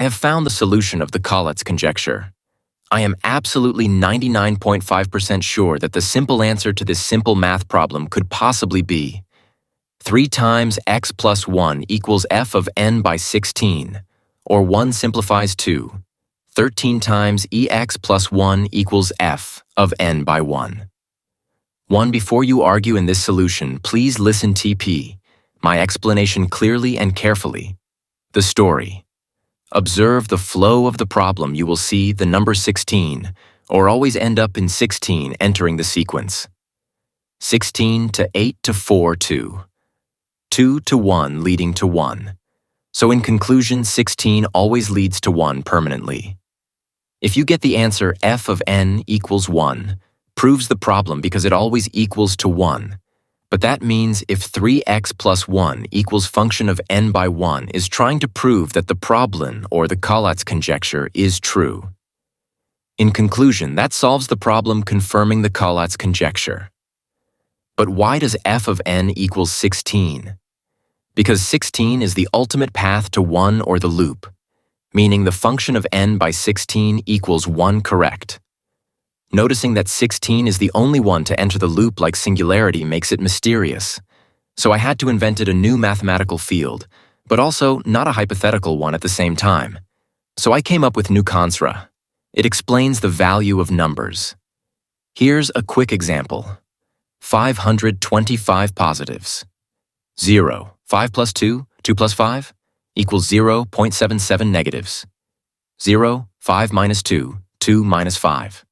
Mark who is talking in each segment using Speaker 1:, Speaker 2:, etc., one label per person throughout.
Speaker 1: I have found the solution of the Collatz conjecture. I am absolutely 99.5% sure that the simple answer to this simple math problem could possibly be 3 times x plus 1 equals f of n by 16, or 1 simplifies to 13 times ex plus 1 equals f of n by 1. 1. Before you argue in this solution, please listen TP, my explanation clearly and carefully. The story. Observe the flow of the problem. You will see the number 16, or always end up in 16 entering the sequence. 16 to 8 to 4 to 2 to 1 leading to 1. So in conclusion, 16 always leads to 1 permanently. If you get the answer f of n equals 1, proves the problem because it always equals to 1. But that means if 3x plus 1 equals function of n by 1 is trying to prove that the problem or the Collatz conjecture is true. In conclusion, that solves the problem confirming the Collatz conjecture. But why does f of n equals 16? Because 16 is the ultimate path to 1 or the loop, meaning the function of n by 16 equals 1 correct. Noticing that 16 is the only one to enter the loop like singularity makes it mysterious. So I had to invent a new mathematical field, but also not a hypothetical one at the same time. So I came up with new conjecture. It explains the value of numbers. Here's a quick example. 525 positives. 0. 5 plus 2, 2 plus 5, equals 0.77 negatives. 0, 5 minus 2, 2 minus 5,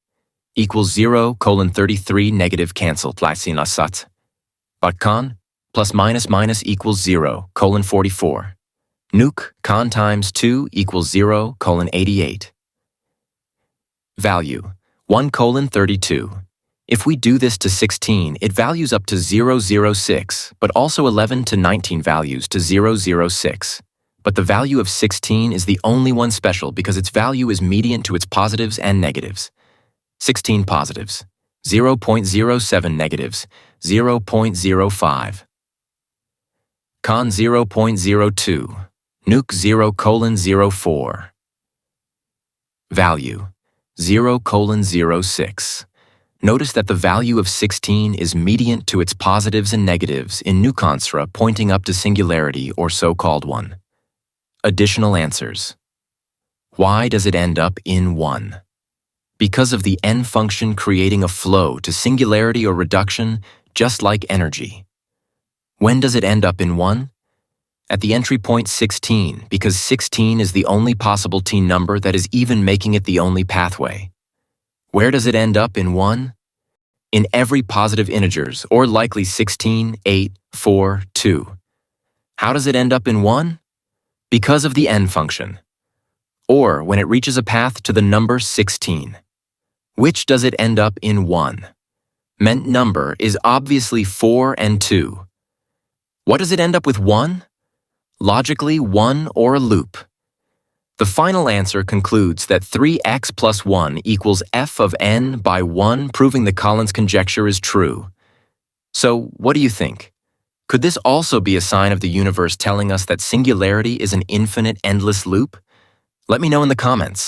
Speaker 1: equals 0:33 negative cancel placing asat. But con, plus minus minus equals 0:44. Nuke, con times 2 equals 0:88. Value, 1:32. If we do this to 16, it values up to 006, but also 11 to 19 values to 006. But the value of 16 is the only one special because its value is median to its positives and negatives. 16 positives, 0.07 negatives, 0.05. Con 0.02, nuke 0:04. Value, 0:06. Notice that the value of 16 is median to its positives and negatives in new conjecture pointing up to singularity or so-called 1. Additional answers. Why does it end up in 1? Because of the n function creating a flow to singularity or reduction, just like energy. When does it end up in 1? At the entry point 16, because 16 is the only possible t number that is even making it the only pathway. Where does it end up in 1? In every positive integers, or likely 16, 8, 4, 2. How does it end up in 1? Because of the n function. Or when it reaches a path to the number 16. Which does it end up in 1? Meant number is obviously 4 and 2. What does it end up with 1? Logically 1 or a loop. The final answer concludes that 3x plus 1 equals f of n by 1, proving the Collatz conjecture is true. So, what do you think? Could this also be a sign of the universe telling us that singularity is an infinite, endless loop? Let me know in the comments.